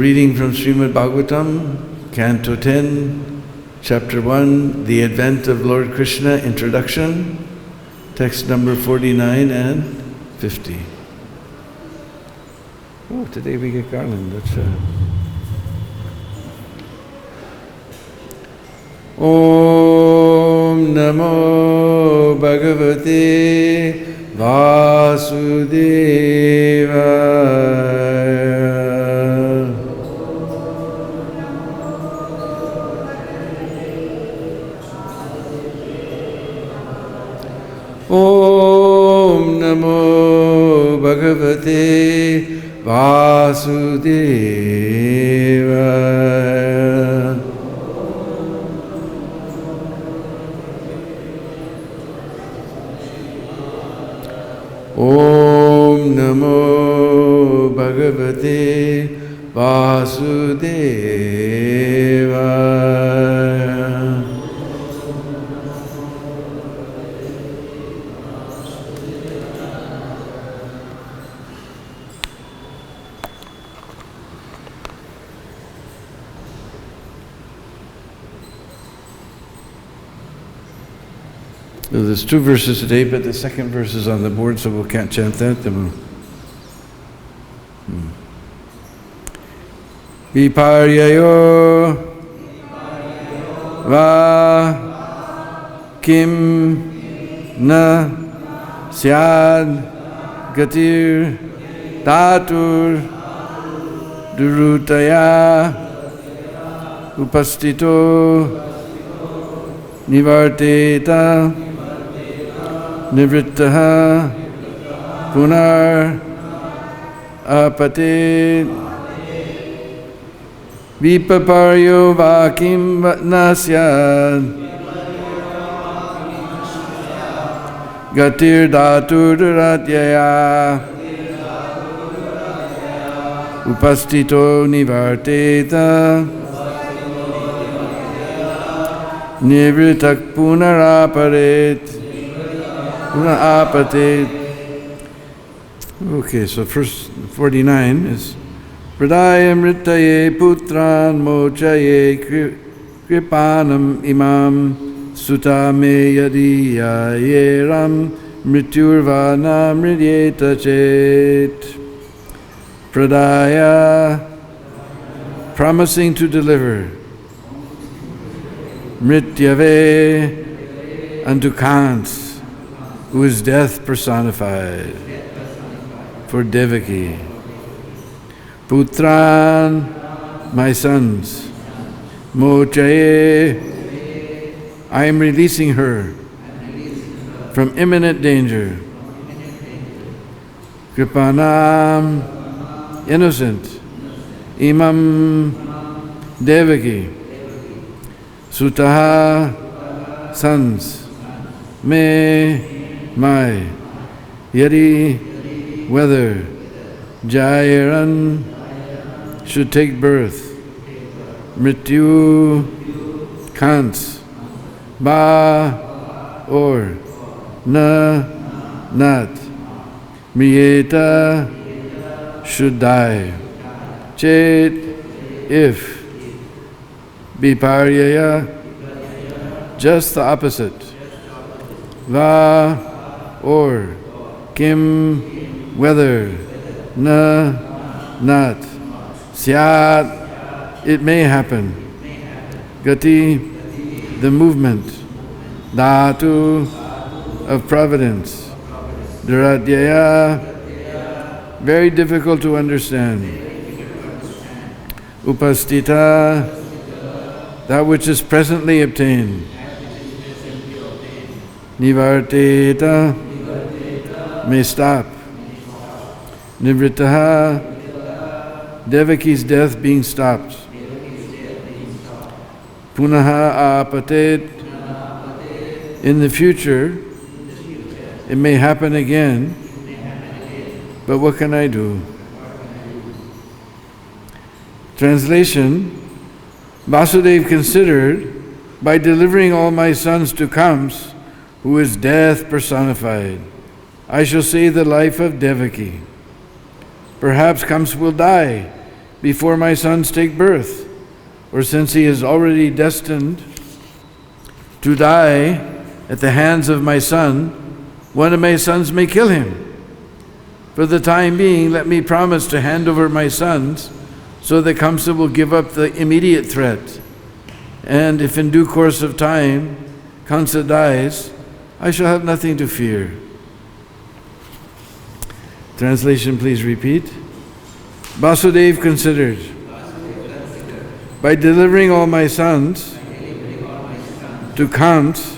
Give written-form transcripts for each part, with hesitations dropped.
reading from Srimad Bhagavatam, Canto 10, Chapter 1, The Advent of Lord Krishna, Introduction, text number 49 and 50. Oh, today we get garland. That's Om Namo Bhagavate Vasudevaya. Om Namo Bhagavate Vasudevaya. Om Namo Bhagavate Vasudevaya. So there's two verses today, but the second verse is on the board, so we can't chant that. Viparyayo va kim na syad gatir tatur durutaya upastito nivarteta nivrittaha punar apatit vipaparyo vakim nasyad gatir dhatur duratyaya upastito nivarteta nivritak punarapatit. Okay, so first 49 is Pradayam Rittaye Putran Mochaye Kripanam Imam Sutame Yadiyayeram Mrityurvana Mridyeta Chet. Pradaya, promising to deliver. Mrityave, unto Kant, who is death personified, for Devaki. Putran, my sons. Mochaye, I am releasing her from imminent danger. Kripanam, innocent. Imam, Devaki. Sutaha, sons. Me, my. Yadi, whether. Jairan, should take birth. Mrityu, can't. Ba, or. Na, not. Mriyeta, should die. Chet, if. Viparyaya, just the opposite. Va, or. Kim, whether. Na, not. Syat, it may happen. Gati, the movement. Dhatu, of providence. Dharatyaya, very difficult to understand. Upastita, that which is presently obtained. Nivarteta, may stop. Nivrittaha, Devaki's death being stopped. Punaha apatet, in the future, it may happen again, but what can I do? Translation, Vasudeva considered, by delivering all my sons to Kams, who is death personified, I shall save the life of Devaki. Perhaps Kams will die before my sons take birth, or since he is already destined to die at the hands of my son, one of my sons may kill him. For the time being, let me promise to hand over my sons, so that Kamsa will give up the immediate threat. And if in due course of time Kamsa dies, I shall have nothing to fear. Translation, please repeat. Vasudeva considered, by delivering all my sons to Kamsa,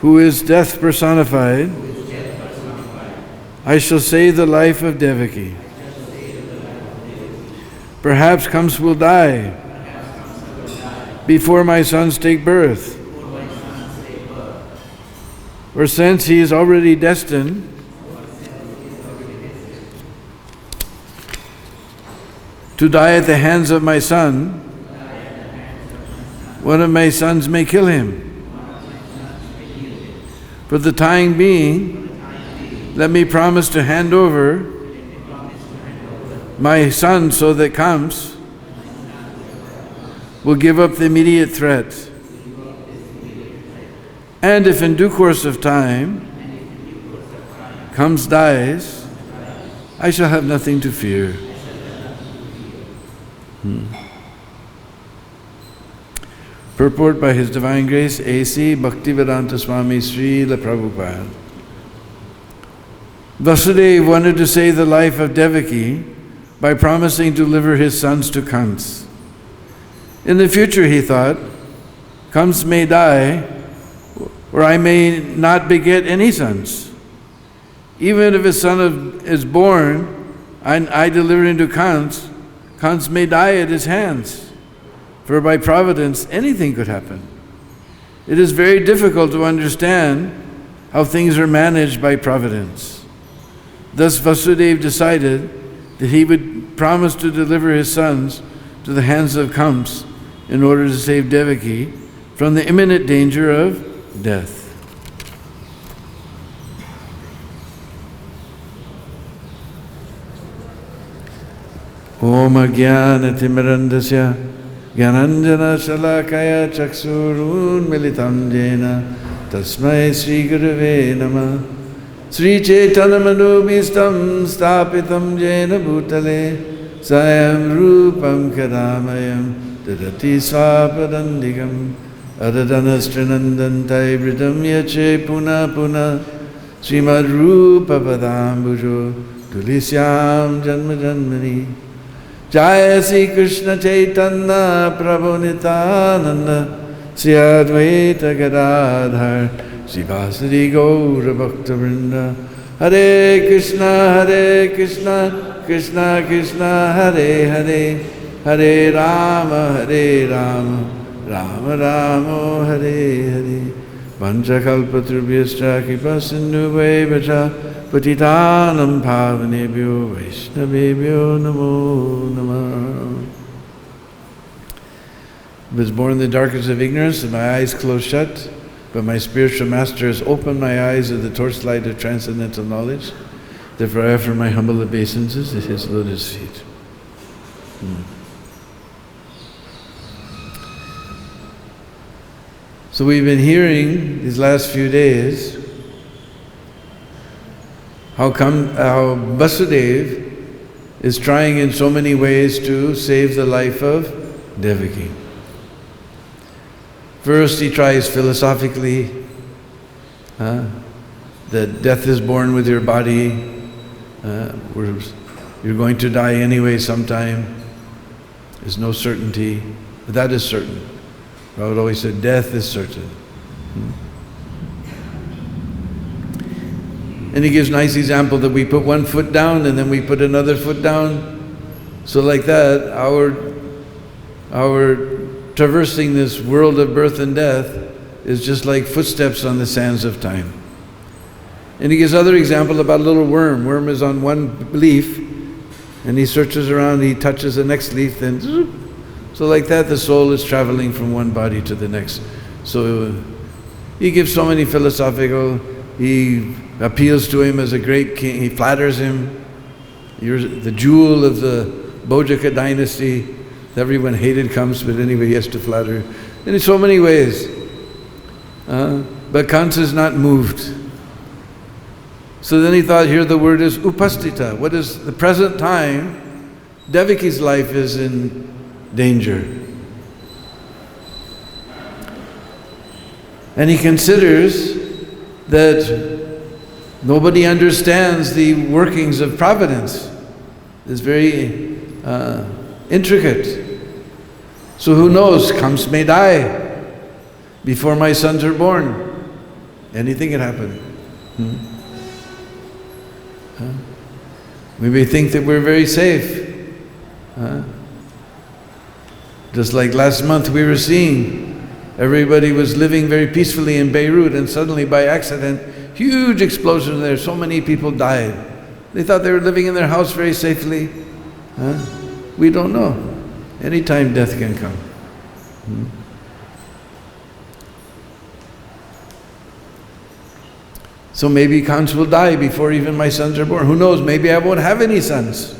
who is death personified, I shall save the life of Devaki. Perhaps Kamsa will die before my sons take birth. Or since he is already destined to die at the hands of my son, one of my sons may kill him. For the time being, let me promise to hand over my son so that Kamsa will give up the immediate threat. And if in due course of time Kamsa dies, I shall have nothing to fear. Purport by His Divine Grace A.C. Bhaktivedanta Swami Srila Prabhupada. Vasudeva wanted to save the life of Devaki by promising to deliver his sons to Kamsa. In the future, he thought, Kamsa may die, or I may not beget any sons. Even if a son is born, I deliver him to Kamsa, Kamsa may die at his hands. For by providence, anything could happen. It is very difficult to understand how things are managed by providence. Thus Vasudeva decided that he would promise to deliver his sons to the hands of Kamsa in order to save Devaki from the imminent danger of death. Om Ajnana Timirandasya Gyananjana Shalakaya Chaksurun Militam Jena Tasmai Sri Gurave Namah Sri Chaitanya Manubhistam Stapitam Jena Bhutale Sayam Rupam Kadamayam Dadati Swapadandigam Adadanastranandantai Bridam Yache Puna Puna Srimad Rupa Padambujo Tulisyam Janma Janmani Jaya Sri Krishna Chaitanya Prabhu Nityananda Sri Advaita Gadadhar Sri Vasari Gaura Bhakta Vrinda Hare Krishna Krishna Krishna Hare Hare Hare Rama Rama Rama Hare Hare Panchakalpatrubhyascha Kripa Sindhuvaivacha Patitanam Pavanebhyo Vaishnavebhyo Namo Namah. I was born in the darkness of ignorance and my eyes closed shut, but my spiritual master has opened my eyes with the torchlight of transcendental knowledge. Therefore I offer my humble obeisances at his lotus feet. So we've been hearing these last few days how Vasudeva is trying in so many ways to save the life of Devaki. First he tries philosophically, that death is born with your body, you're going to die anyway sometime, there's no certainty, but that is certain. I would always say death is certain. And he gives a nice example that we put one foot down and then we put another foot down. So like that, our traversing this world of birth and death is just like footsteps on the sands of time. And he gives other example about a little worm. Worm is on one leaf and he searches around, he touches the next leaf, then so like that the soul is traveling from one body to the next. So he gives so many philosophical, he appeals to him as a great king, he flatters him. You're the jewel of the Bojaka dynasty. Everyone hated Kamsa, but anyway, he has to flatter. In so many ways. But Kamsa is not moved. So then he thought, here the word is upastita. What is the present time? Devaki's life is in danger. And he considers that nobody understands the workings of providence. It's very intricate. So who knows? Kamsa may die before my sons are born. Anything can happen. We may think that we're very safe. Just like last month we were seeing, everybody was living very peacefully in Beirut, and suddenly by accident, huge explosion there, so many people died. They thought they were living in their house very safely. We don't know. Anytime death can come. So maybe Kamsa will die before even my sons are born. Who knows, maybe I won't have any sons.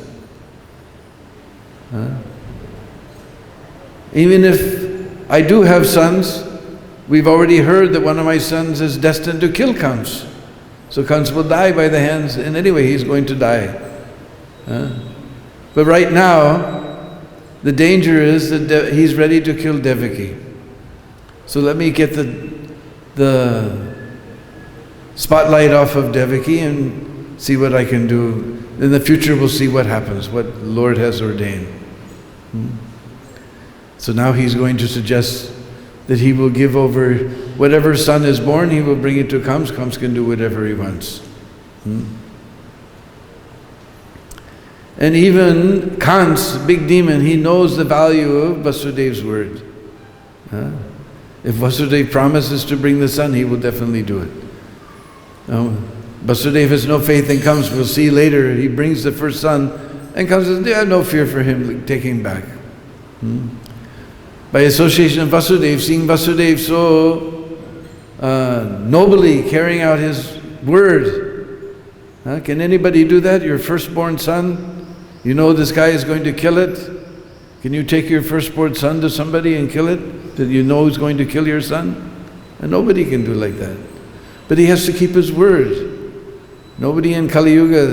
Even if I do have sons, we've already heard that one of my sons is destined to kill Kamsa. So Kamsa will die by the hands, and anyway he's going to die. But right now, the danger is that he's ready to kill Devaki. So let me get the spotlight off of Devaki and see what I can do. In the future we'll see what happens, what the Lord has ordained. So now he's going to suggest that he will give over whatever son is born, he will bring it to Kamsa. Kamsa can do whatever he wants. And even Kamsa, big demon, he knows the value of Vasudev's word. If Vasudeva promises to bring the son, he will definitely do it. Vasudeva has no faith in Kamsa. We'll see later, he brings the first son, and Kamsa says, yeah, no fear for him, take him back. By association of Vasudeva, seeing Vasudeva so nobly carrying out his word. Can anybody do that? Your firstborn son, you know this guy is going to kill it. Can you take your firstborn son to somebody and kill it? That you know is going to kill your son? And nobody can do like that. But he has to keep his word. Nobody in Kali Yuga,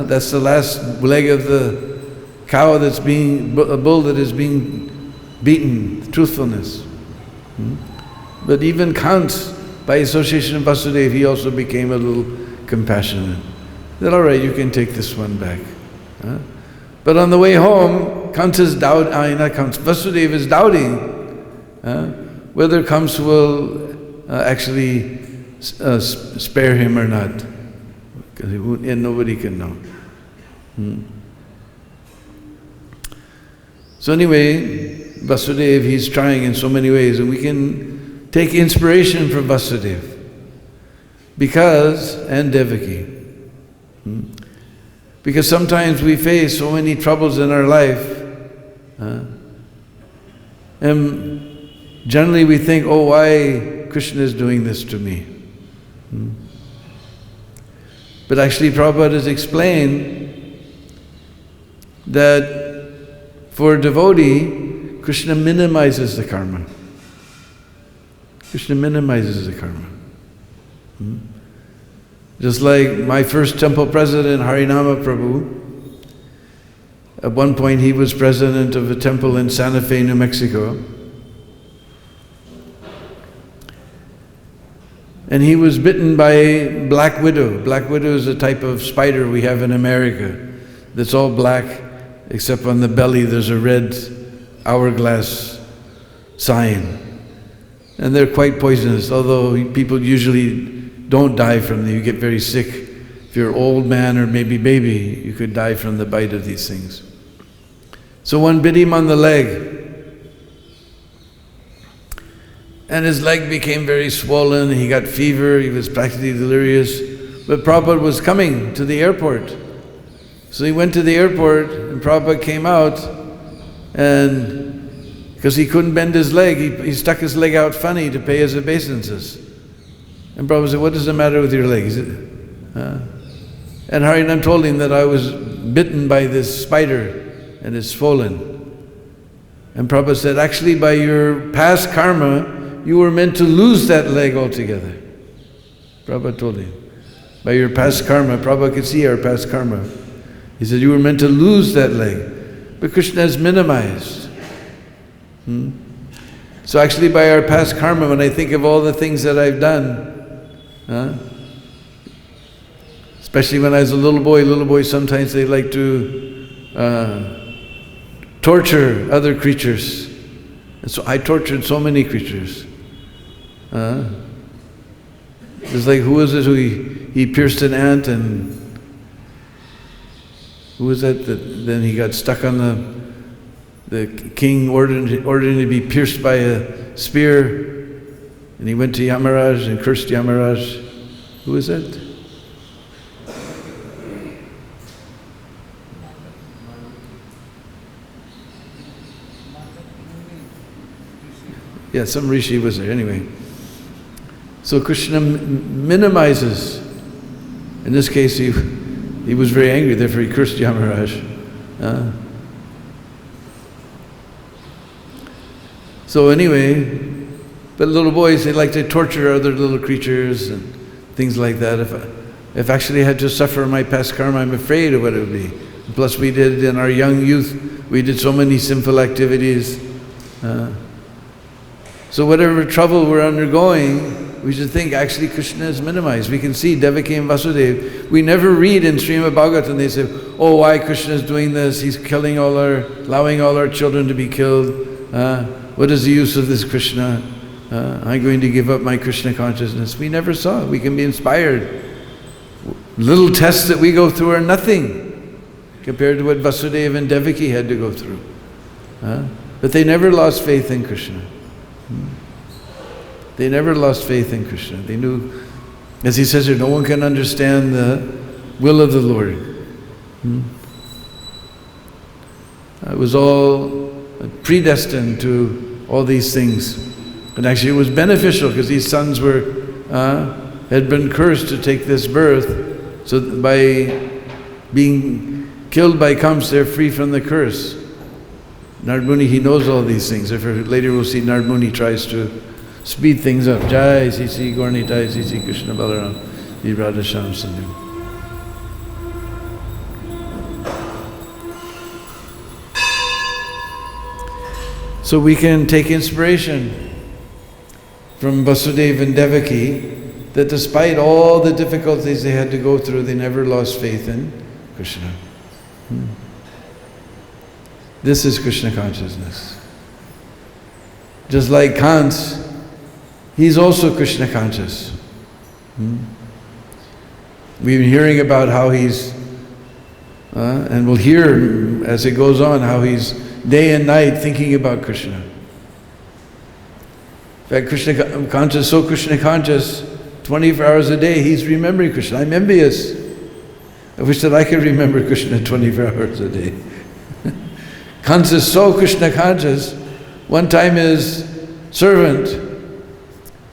that's the last leg of the cow that's being, a bull that is being beaten, truthfulness. But even Kamsa, by association of Vasudeva, he also became a little compassionate. Then all right, you can take this one back. But on the way home, Vasudeva is doubting whether Kamsa will actually spare him or not, and nobody can know. So anyway, Vasudeva, he's trying in so many ways, and we can take inspiration from Vasudeva, and Devaki. Because sometimes we face so many troubles in our life, and generally we think, oh, why Krishna is doing this to me? But actually Prabhupada has explained that for a devotee, Krishna minimizes the karma. Krishna minimizes the karma. Just like my first temple president, Harinama Prabhu, at one point he was president of a temple in Santa Fe, New Mexico. And he was bitten by black widow. Black widow is a type of spider we have in America that's all black, except on the belly there's a red hourglass sign. And they're quite poisonous, although people usually don't die from them. You get very sick. If you're an old man or maybe baby, you could die from the bite of these things. So one bit him on the leg, and his leg became very swollen, he got fever, he was practically delirious. But Prabhupada was coming to the airport. So he went to the airport, and Prabhupada came out, and because he couldn't bend his leg, he stuck his leg out funny to pay his obeisances. And Prabhupada said, what is the matter with your leg? And Harinam told him that I was bitten by this spider and it's swollen. And Prabhupada said, actually by your past karma, you were meant to lose that leg altogether. Prabhupada told him. By your past karma, Prabhupada could see our past karma. He said, you were meant to lose that leg. But Krishna is minimized. So actually by our past karma, when I think of all the things that I've done, especially when I was a little boy, sometimes they like to torture other creatures. And so I tortured so many creatures. It's like, who was it who he pierced an ant, and who was that then he got stuck on the king ordered him to be pierced by a spear, and he went to Yamaraj and cursed Yamaraj. Who was that? Yeah, some rishi was there, anyway. So Krishna minimizes. In this case, he was very angry, therefore he cursed Yamaraj. So anyway, but little boys, they like to torture other little creatures and things like that. If actually I had to suffer my past karma, I'm afraid of what it would be. Plus we did, in our young youth, we did so many sinful activities. So whatever trouble we're undergoing, we should think actually Krishna is minimized. We can see Devaki and Vasudeva. We never read in Srimad Bhagavatam, they say, oh, why Krishna is doing this? He's killing allowing all our children to be killed. What is the use of this Krishna? I'm going to give up my Krishna consciousness. We never saw it. We can be inspired. Little tests that we go through are nothing compared to what Vasudeva and Devaki had to go through. But they never lost faith in Krishna. They never lost faith in Krishna. They knew, as he says here, no one can understand the will of the Lord. It was all predestined to all these things. And actually it was beneficial because these sons had been cursed to take this birth. So by being killed by Kamsa, they're free from the curse. Narad Muni, he knows all these things. Later we'll see Narad Muni tries to speed things up. Jai Sisi Gaura Jai Sisi Krishna Balaram Radha Shyam Sundar. So we can take inspiration from Vasudeva and Devaki that despite all the difficulties they had to go through, they never lost faith in Krishna. This is Krishna consciousness. Just like Kant, he's also Krishna conscious. We've been hearing about how he's, and we'll hear as it goes on, how he's day and night thinking about Krishna. In fact, Krishna conscious, so Krishna conscious, 24 hours a day, he's remembering Krishna. I'm envious. I wish that I could remember Krishna 24 hours a day. Kansa is so Krishna conscious. One time his servant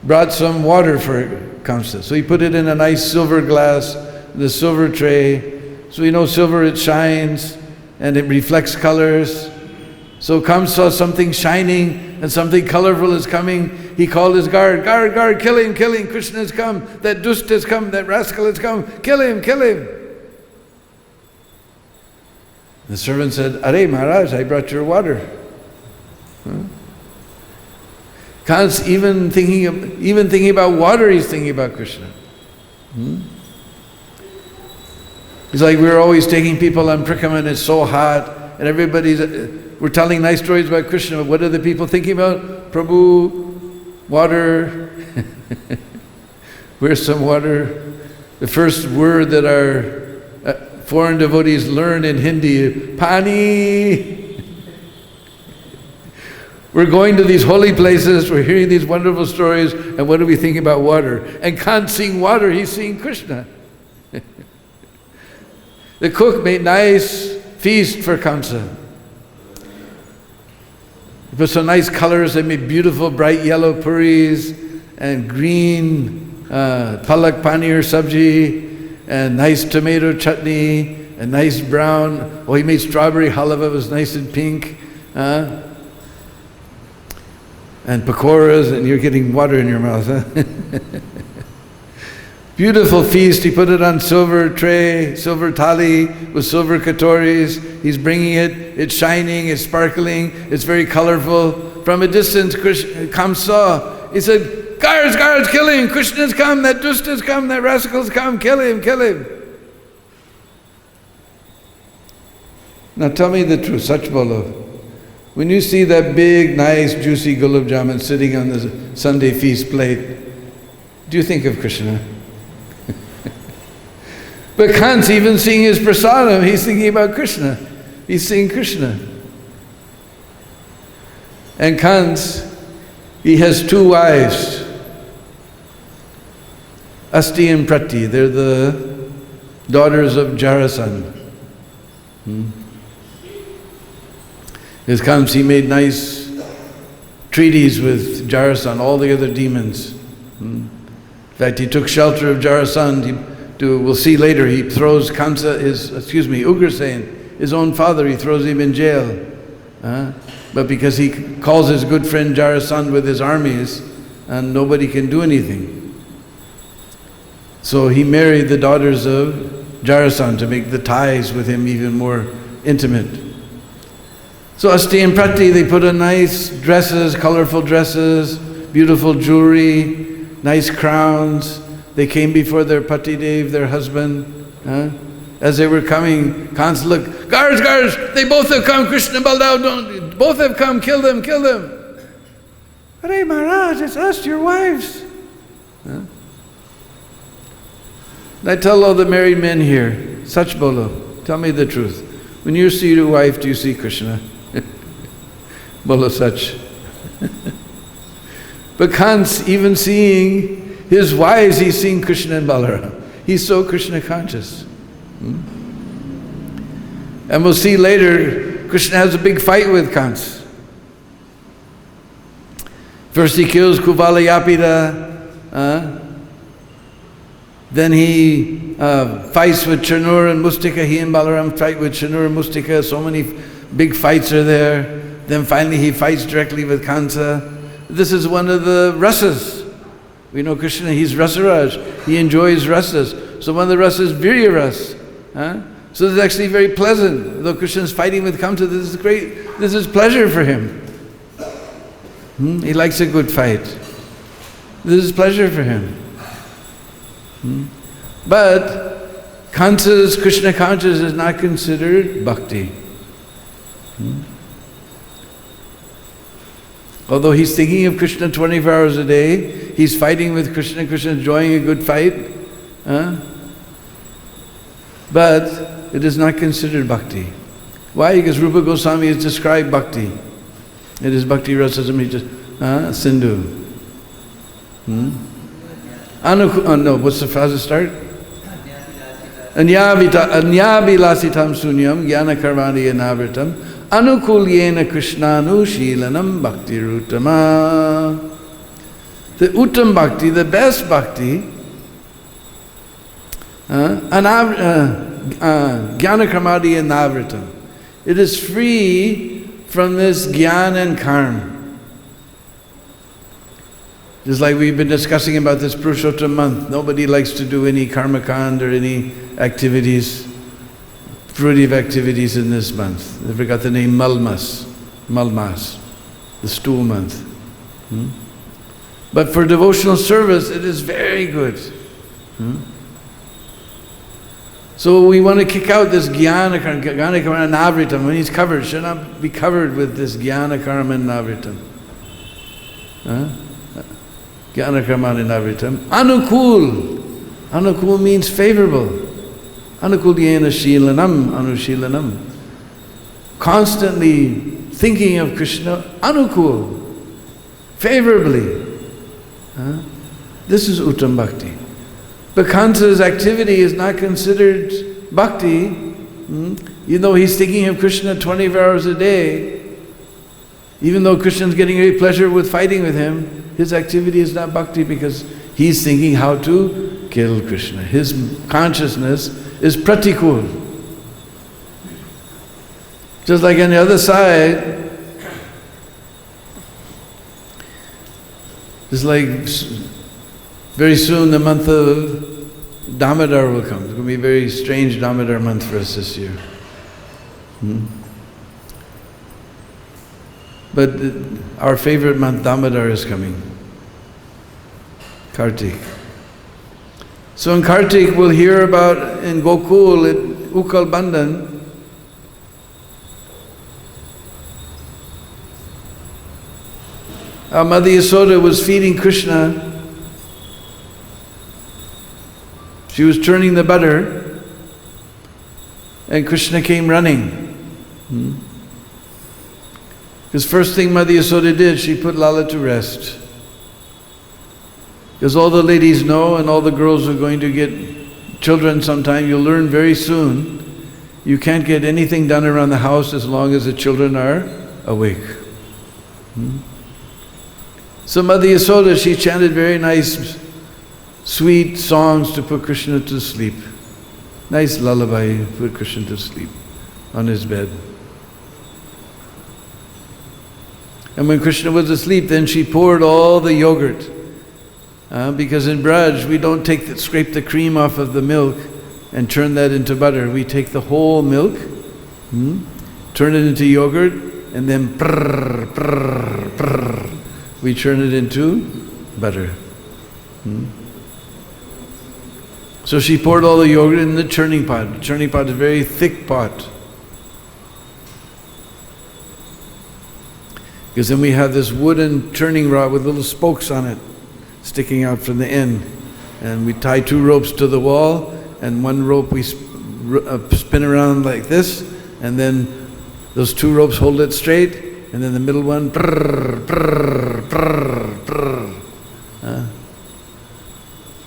brought some water for Kamsa. So he put it in a nice silver glass, the silver tray. So you know silver, it shines and it reflects colors. So Kamsa saw something shining and something colorful is coming. He called his guard, guard, kill him, Krishna has come, that dust has come, that rascal has come, kill him. The servant said, Are Maharaj, I brought your water. Kant's even thinking about water, he's thinking about Krishna. It's like we're always taking people on Prikam and it's so hot and we're telling nice stories about Krishna, but what are the people thinking about? Prabhu, water. Where's some water? The first word that our foreign devotees learn in Hindi, Pani. We're going to these holy places, we're hearing these wonderful stories, and what do we think about water? And Kant seeing water, he's seeing Krishna. The cook made nice feast for Kamsa. He put some nice colors, they made beautiful bright yellow puris, and green palak paneer sabji, and nice tomato chutney, a nice brown. Oh, he made strawberry halwa, it was nice and pink. And pakoras, and you're getting water in your mouth. Beautiful feast. He put it on silver tray, silver thali with silver katoris. He's bringing it. It's shining. It's sparkling. It's very colorful. From a distance, Kamsa saw. He said, "Guards, guards, kill him! Krishna's come. That dust has come. That rascal's come. Kill him! Kill him!" Now tell me the truth, Sach bolo. When you see that big, nice, juicy gulab jamun sitting on the Sunday feast plate, do you think of Krishna? But Kant's even seeing his prasadam, he's thinking about Krishna. He's seeing Krishna. And Kant, he has two wives, Asti and Prati. They're the daughters of Jarasandha. His Kant, he made nice treaties with Jarasandha, all the other demons. In fact, he took shelter of Jarasandha. We'll see later, he throws Ugrasen, his own father, he throws him in jail. But because he calls his good friend Jarasandha with his armies, and nobody can do anything. So he married the daughters of Jarasandha to make the ties with him even more intimate. So Asti and Prati, they put on nice dresses, colorful dresses, beautiful jewelry, nice crowns. They came before their Patidev, their husband. As they were coming, Kans looked, "Guards, guards, they both have come, Krishna, Baldev, both have come, kill them, kill them." "Hare Maharaj, it's us, your wives." And I tell all the married men here, Sach bolo, tell me the truth. When you see your wife, do you see Krishna? Bolo Sach. But Kant's even seeing his wives, he's seeing Krishna and Balaram. He's so Krishna conscious. And we'll see later, Krishna has a big fight with Kants. First he kills Kuvalayapida, then he fights with Chanur and Mustika. He and Balaram fight with Chanur and Mustika. So many big fights are there. Then finally he fights directly with Kansa. This is one of the rasas. We know Krishna, he's Rasaraj. He enjoys rasas. So one of the rasas is Virya ras. So this is actually very pleasant. Though Krishna is fighting with Kamsa, this is great. This is pleasure for him. He likes a good fight. This is pleasure for him. But Kansa's Krishna consciousness is not considered bhakti. Although he's thinking of Krishna 24 hours a day, he's fighting with Krishna, Krishna enjoying a good fight. But it is not considered bhakti. Why? Because Rupa Goswami has described bhakti. It is bhakti rasasam, Sindhu. No, what's the phrase to start? Anyavilasitam sunyam jnana karmani anavritam anukulyena krishnanu shilanam bhakti rutama. The uttam bhakti, the best bhakti, jnana karmani anavritam. It is free from this jnana and karma. Just like we've been discussing about this Purushottam month, nobody likes to do any karma kand or any activities, fruitive activities in this month. They forgot the name Malmas, the stool month. But for devotional service, it is very good. So we want to kick out this jnana karma and navritam. When he's covered, should not be covered with this jnana karma and navritam. Jnana karma and navritam. Anukul. Anukul means favorable. Anukulyena shilanam, anushilanam. Constantly thinking of Krishna, anukul, favorably. This is uttam bhakti. But Kansa's activity is not considered bhakti, even though he's thinking of Krishna 24 hours a day. Even though Krishna's getting great pleasure with fighting with him, his activity is not bhakti because he's thinking how to kill Krishna. His consciousness is pratikul. Just like on the other side, it's like very soon the month of Damodar will come. It's going to be a very strange Damodar month for us this year. But our favorite month, Damodar, is coming. Kartik. So in Kartik we'll hear about, in Gokul at Ukal Bandhan, Mother Yasoda was feeding Krishna. She was churning the butter, and Krishna came running. Because first thing Mother Yasoda did, she put Lala to rest. Because all the ladies know, and all the girls are going to get children sometime, you'll learn very soon, you can't get anything done around the house as long as the children are awake. So Mother Yasoda, she chanted very nice, sweet songs to put Krishna to sleep. Nice lullaby to put Krishna to sleep on his bed. And when Krishna was asleep, then she poured all the yogurt. Because in Braj, we don't scrape the cream off of the milk and turn that into butter. We take the whole milk, turn it into yogurt, and then we turn it into butter. So she poured all the yogurt in the churning pot. The churning pot is a very thick pot. Because then we have this wooden churning rod with little spokes on it sticking out from the end. And we tie 2 ropes to the wall, and 1 rope we spin around like this, and then those 2 ropes hold it straight, and then the middle one,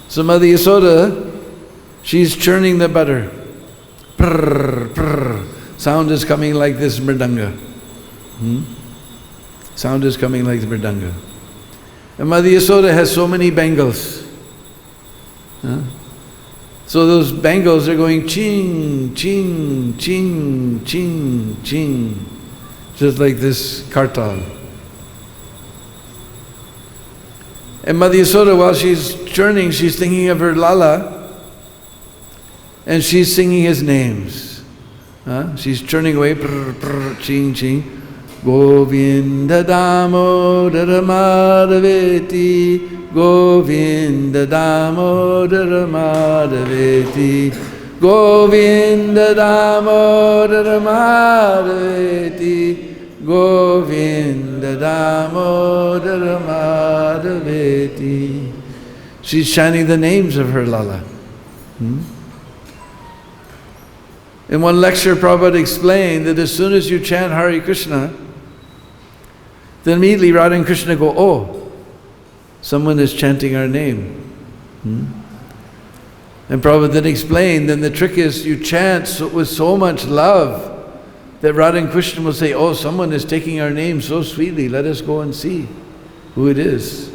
So Mother Yasoda, she's churning the butter. Sound is coming like this mridanga. Sound is coming like the mridanga. And Mother Yasoda has so many bangles. So those bangles are going ching, ching, ching, ching, ching. Just like this kartal. And Mother Yasoda, while she's churning, she's thinking of her Lala, and she's singing his names. She's churning away, ching, ching. Govinda Damodara Madhaveti, Govinda Damodara Madhaveti, Govinda Damodara Madhaveti, Govinda Damodara Madhaveti. She's chanting the names of her Lala. In one lecture, Prabhupada explained that as soon as you chant Hare Krishna, then immediately Radha and Krishna go, oh, someone is chanting our name. And Prabhupada then explained, then the trick is you chant with so much love that Radha and Krishna will say, oh, someone is taking our name so sweetly, let us go and see who it is.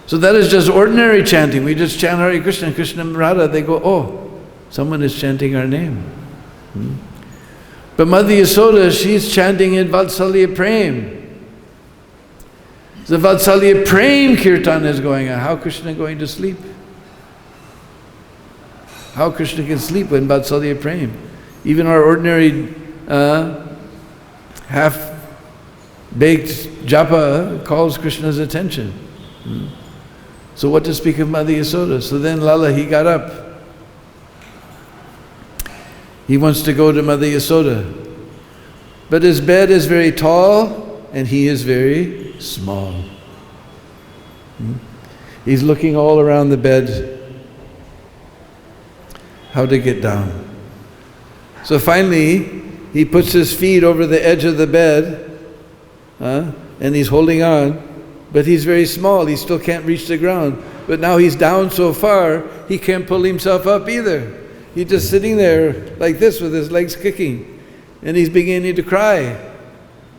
So that is just ordinary chanting. We just chant Hare Krishna, and Krishna and Radha, they go, oh, someone is chanting our name. But Mother Yasoda, she's chanting in Vatsalya Prem. The Vatsalya Prem Kirtan is going on. How Krishna going to sleep? How Krishna can sleep when Vatsalya Prem? Even our ordinary half-baked japa calls Krishna's attention. So what to speak of Mother Yasoda? So then Lala, he got up. He wants to go to Mother Yasoda. But his bed is very tall and he is very small. He's looking all around the bed, how to get down. So finally, he puts his feet over the edge of the bed, and he's holding on, but he's very small, he still can't reach the ground. But now he's down so far, he can't pull himself up either. He's just sitting there like this with his legs kicking, and he's beginning to cry.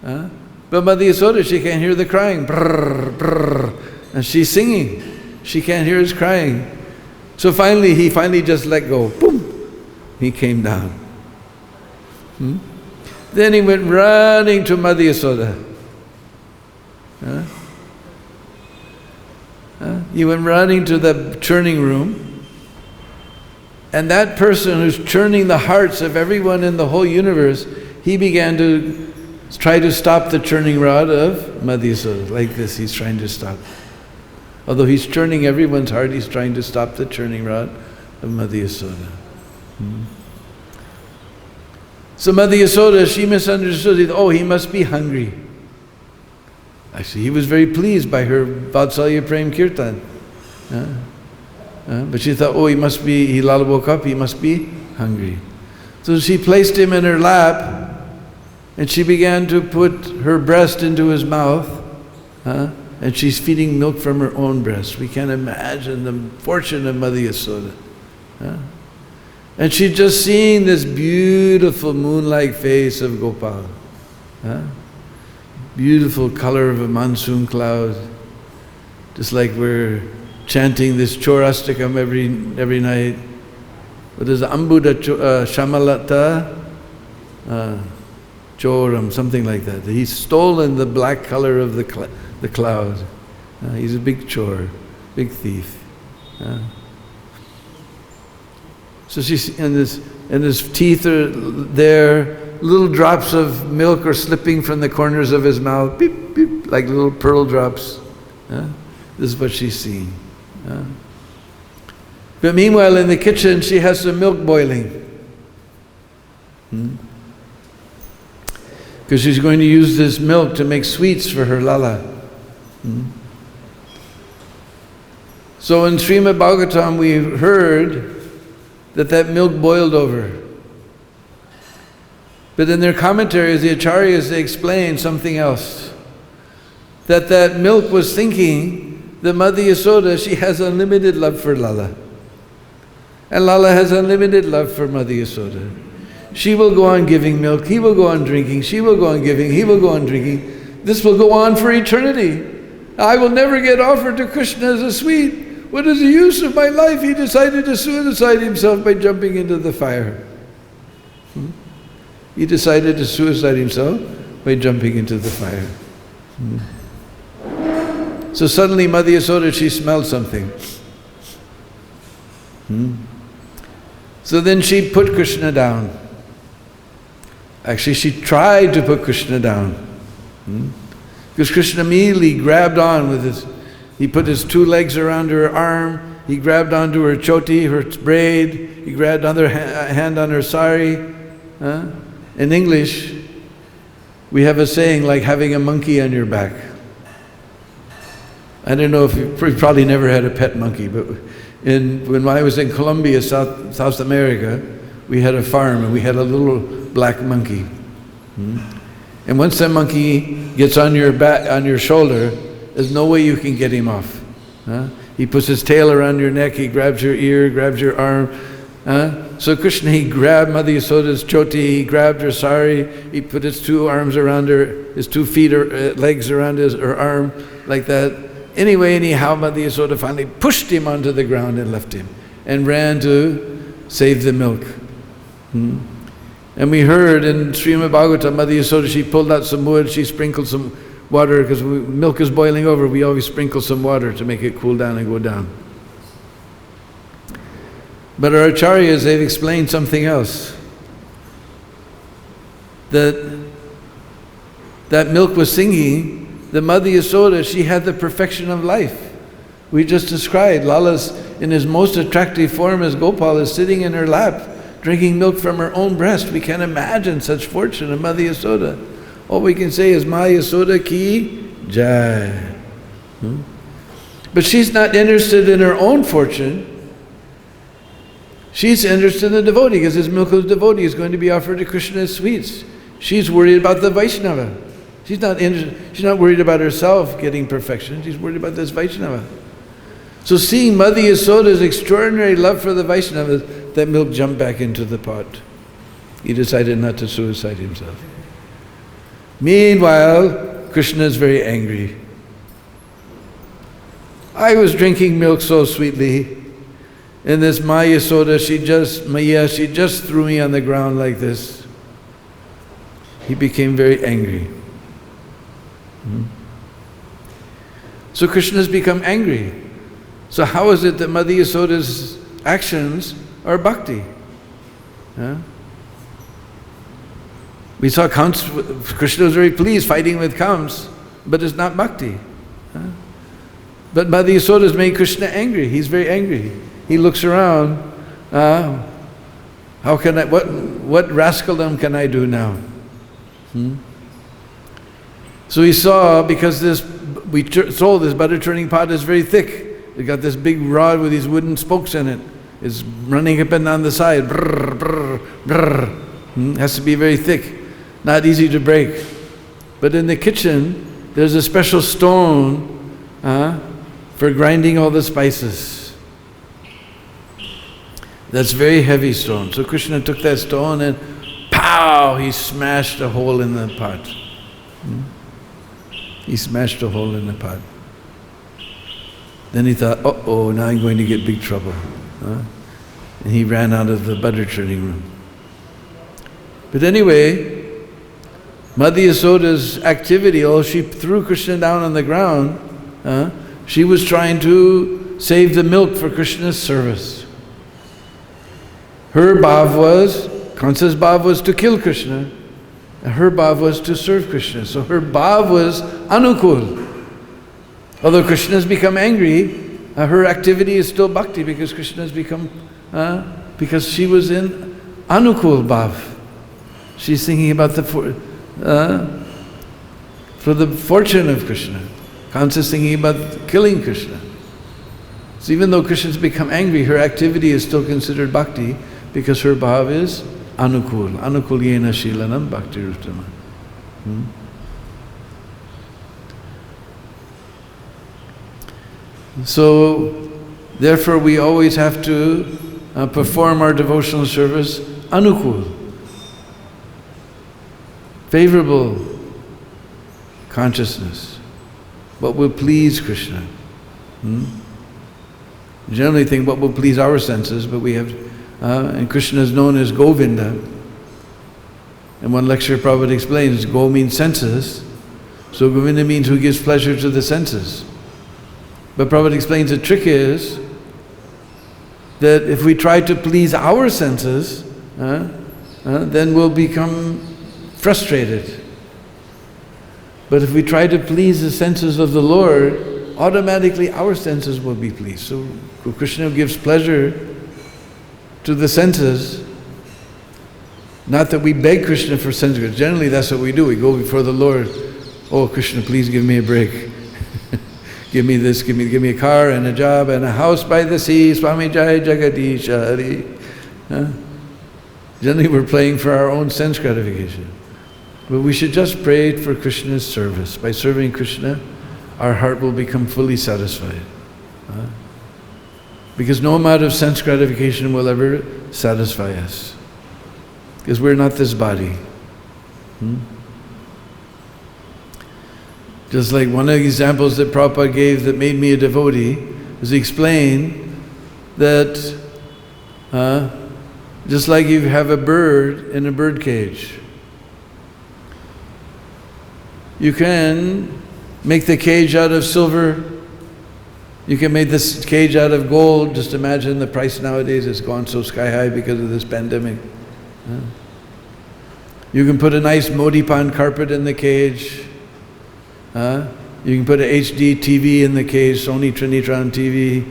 But Mother Yasoda, she can't hear the crying. Brrr, brrr, and she's singing. She can't hear his crying. So finally, he just let go. Boom! He came down. Then he went running to Mother Yasoda. He went running to the churning room, and that person who's churning the hearts of everyone in the whole universe, he began to try to stop the churning rod of Mother Yasoda. Like this, he's trying to stop. Although he's churning everyone's heart, he's trying to stop the churning rod of Mother Yasoda. So Mother Yasoda, she misunderstood it. Oh, he must be hungry. Actually, he was very pleased by her Vatsalya Prem Kirtan. But she thought, oh, Lala woke up, he must be hungry. So she placed him in her lap, and she began to put her breast into his mouth, and she's feeding milk from her own breast. We can't imagine the fortune of Mother Yasoda. And she's just seeing this beautiful moon-like face of Gopal. Beautiful color of a monsoon cloud. Just like we're chanting this Chorastikam every night. What is Ambuda Shamalata Choram, something like that. He's stolen the black color of the cloud. He's a big chor, big thief. So she's, and his teeth are there, little drops of milk are slipping from the corners of his mouth, beep, beep, like little pearl drops. This is what she's seeing. But meanwhile in the kitchen she has some milk boiling. Because she's going to use this milk to make sweets for her Lala. So in Srimad Bhagavatam we heard that milk boiled over. But in their commentaries, the Acharyas, they explain something else. That milk was thinking that Mother Yasoda, she has unlimited love for Lala. And Lala has unlimited love for Mother Yasoda. She will go on giving milk, he will go on drinking, she will go on giving, he will go on drinking. This will go on for eternity. I will never get offered to Krishna as a sweet. What is the use of my life? He decided to suicide himself by jumping into the fire. He decided to suicide himself by jumping into the fire. So suddenly Mother Yasoda, she smelled something. So then she put Krishna down. Actually, she tried to put Krishna down. Because Krishna immediately grabbed on with his, he put his two legs around her arm, he grabbed onto her choti, her braid, he grabbed other hand on her sari. In English, we have a saying like having a monkey on your back. I don't know if you probably never had a pet monkey, but when I was in Colombia, South America, we had a farm and we had a little black monkey. And once that monkey gets on your back, on your shoulder, there's no way you can get him off. He puts his tail around your neck, he grabs your ear, grabs your arm. So Krishna, he grabbed Mother Yasoda's choti, he grabbed her sari, he put his two arms around her, his 2 feet or legs around her arm, like that. Anyway, anyhow, Mother Yasoda finally pushed him onto the ground and left him, and ran to save the milk. And we heard in Srimad Bhagavatam, Mother Yasoda, she pulled out some wood, she sprinkled some water, because milk is boiling over, we always sprinkle some water to make it cool down and go down. But our acharyas, they've explained something else. That milk was singing, the Mother Yasoda, she had the perfection of life. We just described, Lala's in his most attractive form as Gopal is sitting in her lap, drinking milk from her own breast. We can't imagine such fortune of Mother Yasoda. All we can say is, Ma Yasoda ki jai. But she's not interested in her own fortune. She's interested in the devotee, because this milk of the devotee is going to be offered to Krishna as sweets. She's worried about the Vaishnava. She's not worried about herself getting perfection. She's worried about this Vaishnava. So seeing Mother Yasoda's extraordinary love for the Vaishnavas, that milk jumped back into the pot. He decided not to suicide himself. Meanwhile, Krishna is very angry. I was drinking milk so sweetly, and this Maya Yasoda, she just threw me on the ground like this. he became very angry. So Krishna has become angry. So how is it that Mother Yasoda's actions are bhakti? We saw Krishna was very pleased fighting with Kams, but it's not bhakti. But Mother Yasoda has made Krishna angry. He's very angry. He looks around. How can I? What rascaldom can I do now? So he saw, because we told this butter churning pot is very thick. It got this big rod with these wooden spokes in it. It's running up and down the side. Brrr, brrr, brrr. Has to be very thick, not easy to break. But in the kitchen, there's a special stone for grinding all the spices. That's very heavy stone. So Krishna took that stone and pow! He smashed a hole in the pot. He smashed a hole in the pot. Then he thought, uh-oh, now I'm going to get big trouble. And he ran out of the butter churning room. But anyway, Mother Yasoda's activity, she threw Krishna down on the ground. She was trying to save the milk for Krishna's service. Her bhav was, Kansa's bhav was to kill Krishna. And her bhav was to serve Krishna. So her bhav was anukul. Although Krishna has become angry, her activity is still bhakti because Krishna has become, because she was in anukul bhav. She's thinking about for the fortune of Krishna. Kansa is thinking about killing Krishna. So even though Krishna's become angry, her activity is still considered bhakti because her bhav is anukul. Anukulyena shilanam bhakti ruttama. So, therefore we always have to perform our devotional service anukul. Favorable consciousness. What will please Krishna. Generally think what will please our senses, but we have, and Krishna is known as Govinda. In one lecture Prabhupada explains, Go means senses, so Govinda means who gives pleasure to the senses. But Prabhupada explains the trick is that if we try to please our senses, then we'll become frustrated. But if we try to please the senses of the Lord, automatically our senses will be pleased. So Krishna gives pleasure to the senses. Not that we beg Krishna for sense gratification. Generally that's what we do. We go before the Lord. Oh Krishna, please give me a break. Give me this, give me a car and a job and a house by the sea. Swami Jai Jagadish Hari. Generally we're praying for our own sense gratification. But we should just pray for Krishna's service. By serving Krishna, our heart will become fully satisfied. Because no amount of sense gratification will ever satisfy us. Because we're not this body. Just like one of the examples that Prabhupada gave that made me a devotee, was he explained that just like you have a bird in a bird cage, you can make the cage out of silver, you can make this cage out of gold. Just imagine the price nowadays has gone so sky high because of this pandemic. You can put a nice Modipan carpet in the cage. You can put an HD TV in the cage, Sony Trinitron TV.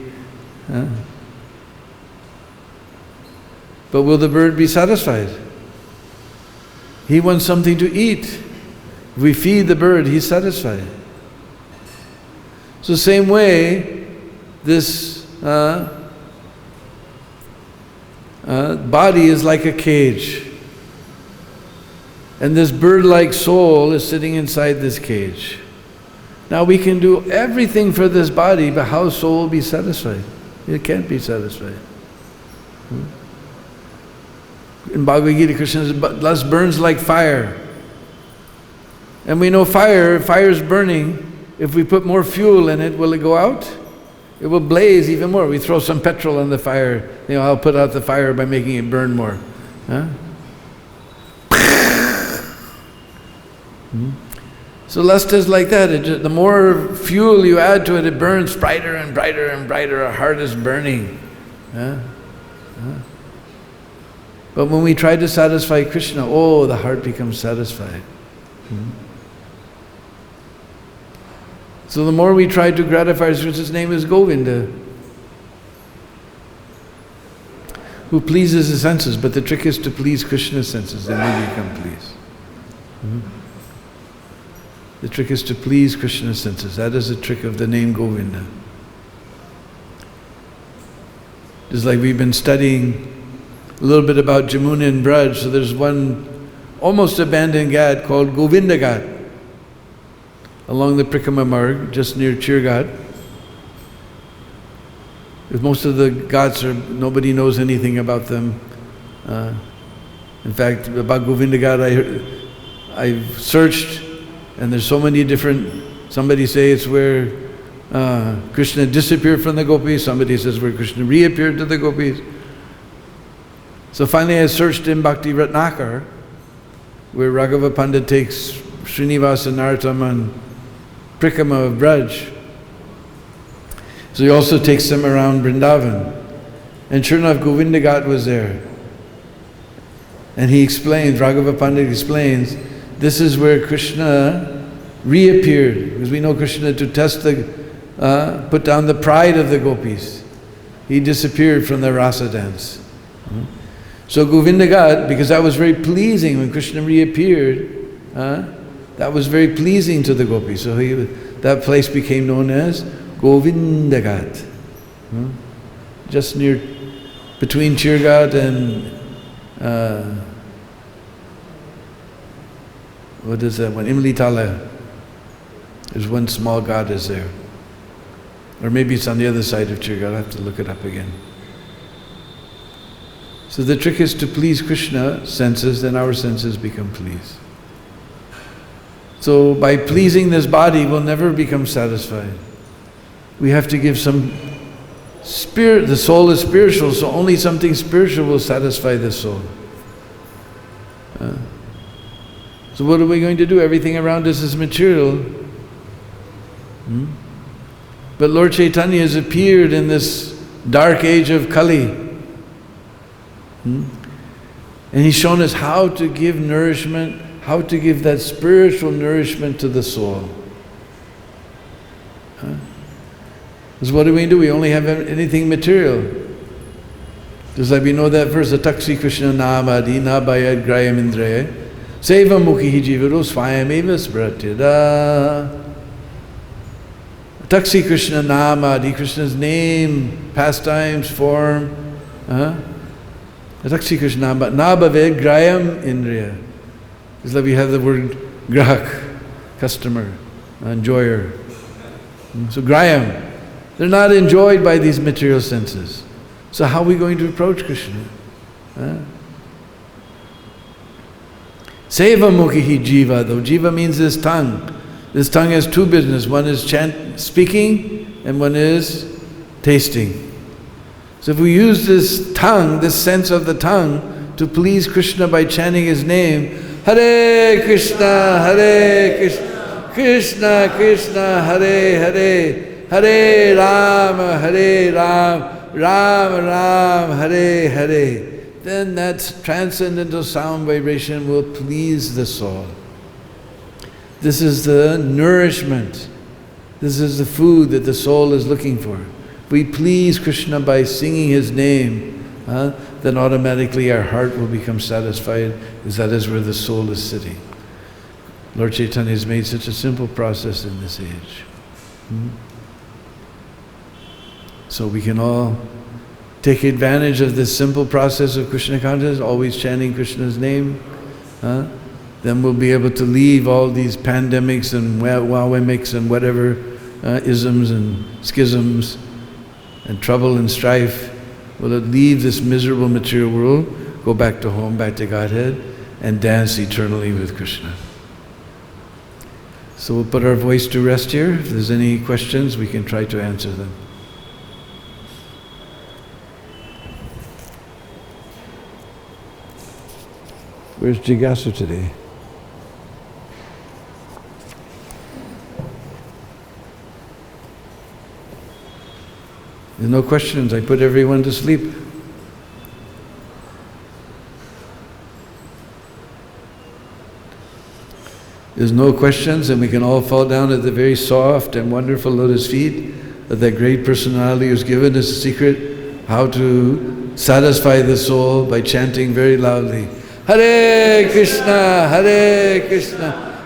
But will the bird be satisfied? He wants something to eat. If we feed the bird, he's satisfied. So same way, this body is like a cage. And this bird-like soul is sitting inside this cage. Now we can do everything for this body, but how soul will be satisfied? It can't be satisfied. In Bhagavad-Gita, Krishna says, lust burns like fire. And we know fire's burning. If we put more fuel in it, will it go out? It will blaze even more. We throw some petrol on the fire, I'll put out the fire by making it burn more. So lust is like that. The more fuel you add to it, it burns brighter and brighter and brighter. Our heart is burning. But when we try to satisfy Krishna, the heart becomes satisfied. So the more we try to gratify his name is Govinda, who pleases the senses. But the trick is to please Krishna's senses, then we become pleased. The trick is to please Krishna's senses. That is the trick of the name Govinda. Just like we've been studying a little bit about Jamuna and Braj, so there's one almost abandoned ghat called Govinda Ghat along the Prikrama Marg, just near Chirghat. Most of the ghats nobody knows anything about them. In fact, about Govinda Ghat, I've searched, and there's so many different. Somebody say it's where Krishna disappeared from the gopis. Somebody says where Krishna reappeared to the gopis. So finally, I searched in Bhakti Ratnakar, where Raghava Pandit takes Srinivasa Nartam and Prikrama of Braj. So he also takes them around Vrindavan. And sure enough, Govinda Ghat was there. And he explains, Raghava Pandit explains, this is where Krishna reappeared. Because we know Krishna, to test put down the pride of the gopis. He disappeared from the rasa dance. So Govinda Ghat, because that was very pleasing when Krishna reappeared, that was very pleasing to the gopis. So that place became known as Govinda Ghat. Just near, between Chirghat and what is that one? Imlitala. There's one small ghat is there. Or maybe it's on the other side of Chirghat. I'll have to look it up again. So the trick is to please Krishna senses, then our senses become pleased. So by pleasing this body, we'll never become satisfied. We have to give some spirit. The soul is spiritual, so only something spiritual will satisfy the soul. So what are we going to do? Everything around us is material. But Lord Chaitanya has appeared in this dark age of Kali. And He's shown us how to give nourishment, how to give that spiritual nourishment to the soul. Because what do? We only have anything material. Just like we know that verse, Taksi Krishna Nama Deena Bhandhu Grayam Indraya Seva Mukhi Jivaro Swayameva Spratyada. Taksi Krishna Nama, Krishna's name, pastimes, form. Taksi Krishna Nama, Nabhave Grayam Indriya. It's like we have the word grahak, customer, enjoyer. So Grayam, they're not enjoyed by these material senses. So how are we going to approach Krishna? Seva mukhi jiva, though jiva means this tongue. This tongue has two business. One is speaking and one is tasting. So if we use this tongue, this sense of the tongue, to please Krishna by chanting His name, Hare Krishna, Krishna Krishna, Hare Hare, Hare Rama, Rama Rama, Hare Hare, then that transcendental sound vibration will please the soul. This is the nourishment. This is the food that the soul is looking for. If we please Krishna by singing His name, then automatically our heart will become satisfied, because that is where the soul is sitting. Lord Chaitanya has made such a simple process in this age. So we can all take advantage of this simple process of Krishna consciousness, always chanting Krishna's name. Then we'll be able to leave all these pandemics and wawemics and whatever isms and schisms and trouble and strife. We'll leave this miserable material world, go back to home, back to Godhead, and dance eternally with Krishna. So we'll put our voice to rest here. If there's any questions, we can try to answer them. Where's Jigasu today? There's no questions. I put everyone to sleep. There's no questions, and we can all fall down at the very soft and wonderful lotus feet that great personality has given us a secret how to satisfy the soul by chanting very loudly. Hare Krishna,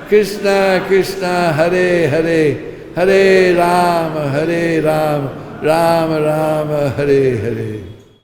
Krishna Krishna, Hare Hare, Hare Rama, Rama Rama, Hare Hare.